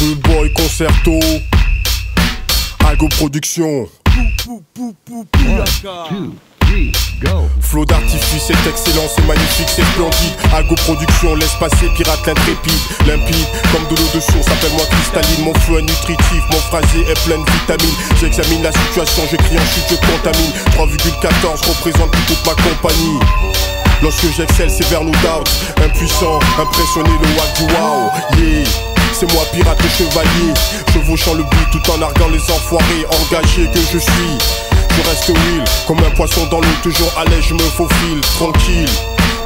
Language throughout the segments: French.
Rude Boy Concerto, Algo Production. Flow d'artifice, c'est excellent, c'est magnifique, c'est splendide. Algo Production, laisse passer, pirate l'intrépide. Limpide, comme de l'eau de source, appelle-moi cristalline. Mon feu est nutritif, mon phrasé est plein de vitamines. J'examine la situation, j'écris en chute, je contamine. 3,14 représente toute ma compagnie. Lorsque j'excelle, c'est vers no doubt. Impuissant, impressionné, le wack du wow. Yeah, c'est moi pirate le chevalier, chevauchant le beat tout en arguant les enfoirés. Engagé que je suis, je reste will, comme un poisson dans l'eau, toujours à l'aise, je me faufile, tranquille.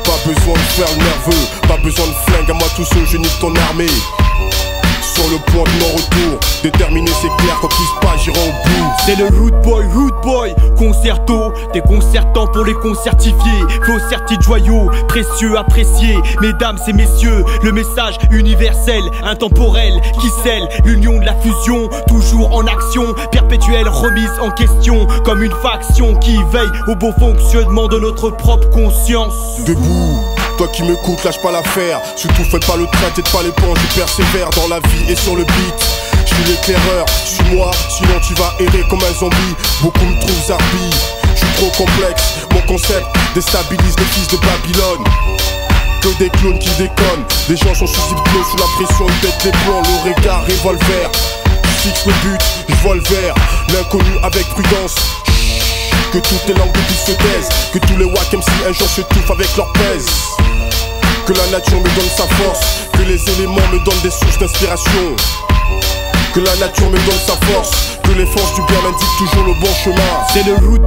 Pas besoin de faire le nerveux, pas besoin de flingue, à moi tout seul, je nique ton armée. Sur le point de non-retour, déterminé c'est clair, quand il se passe j'irai au bout. C'est le Rude Boy, concerto, déconcertant pour les concertifiés. Flow certitude joyaux, précieux, apprécié. Mesdames et messieurs, le message universel, intemporel, qui scelle l'union de la fusion. Toujours en action, perpétuelle remise en question. Comme une faction qui veille au beau fonctionnement de notre propre conscience. Debout, toi qui m'écoutes, lâche pas l'affaire. Surtout fais pas le train, t'aides pas l'éponge, je persévère dans la vie et sur le beat. Je suis l'éclaireur, suis-moi, sinon tu vas errer comme un zombie. Beaucoup me trouvent zarbi, je suis trop complexe. Mon concept déstabilise les fils de Babylone. Que des clones qui déconnent, des gens sont sous hypnose, sous la pression, ils pètent les plombs, le regard revolver. Je fixe le but, je vole vers l'inconnu avec prudence. Que toutes les langues de bise se taisent, que tous les wack MC un jour se touffent avec leur pèse. Que la nature me donne sa force, que les éléments me donnent des sources d'inspiration. Que la nature me donne sa force, que les forces du bien m'indiquent toujours le bon chemin. C'est le Rude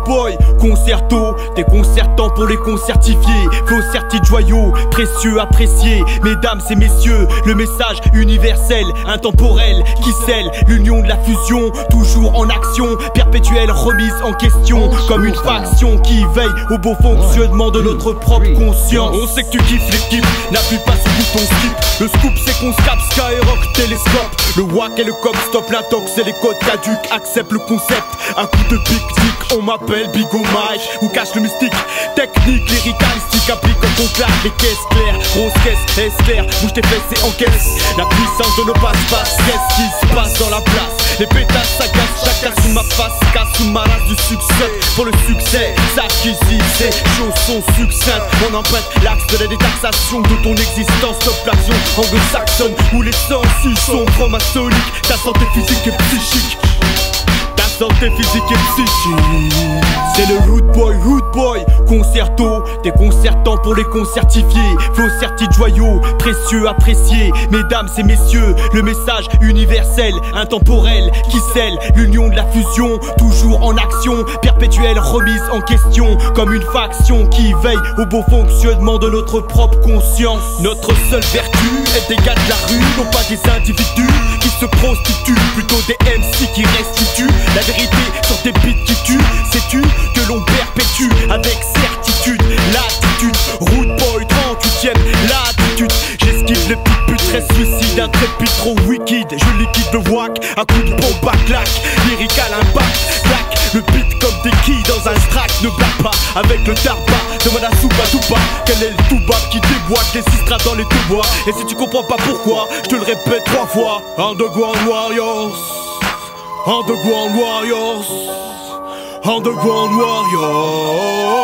Boy, concerto, déconcertant pour les concertifiés. Flow certitude joyaux, précieux, apprécié. Mesdames et messieurs, le message universel, intemporel, qui scelle l'union de la fusion. Toujours en action, perpétuelle remise en question. Comme une faction qui veille au beau fonctionnement de notre propre conscience. On sait que tu kiffes l'équipe, n'appuie pas sur le bouton skip. Le scoop c'est qu'on scap, Skyrock, télescope. Le wack et le cop, stop l'intox et les codes caducs. Accepte le concept, un coup de pic-tic. On m'appelle Bigo Mike, ou cache le mystique. Technique, lyricalistique, applique quand on claque les caisses claires. Grosse caisse, S-claire, bouge tes fesses et encaisse. La puissance de nos passe-passe, qu'est-ce qui se passe dans la place? Les pétasses s'agacent, chacun sous ma face, casse sous ma race du succès. Pour le succès, sache qu'ici ces choses sont succinctes. On emprunte l'axe de la détaxation de ton existence. Top l'action anglo-saxonne, où les sens y sont franc-maçonniques. Ta santé physique et psychique. Santé physique et psychique. C'est le Rude Boy, concerto, déconcertant pour les concertifiés. Flow certitude joyaux, précieux, apprécié. Mesdames et messieurs, le message universel, intemporel, qui scelle l'union de la fusion. Toujours en action, perpétuelle remise en question. Comme une faction qui veille au beau fonctionnement de notre propre conscience. Notre seule vertu est des gars de la rue, non pas des individus qui se prostituent, plutôt des MC qui restituent la vérité sur des beats qui tuent. Sais-tu que l'on perpétue avec certitude l'attitude? Rude Boy, 38ème latitude. J'esquive les petites putes, très suicide, intrépide, trop wicked. Je liquide le wack, un coup de bombe à claque. Lyrical impact, claque le beat comme des quilles dans un strack. Ne blague pas avec le tarpa, demande à Souba Touba. Quel est le tout-bas qui déboîte les sistras dans les deux bois? Et si tu comprends pas pourquoi, je te le répète 3 fois. Underground Warriors, Underground Warriors, Underground Warriors.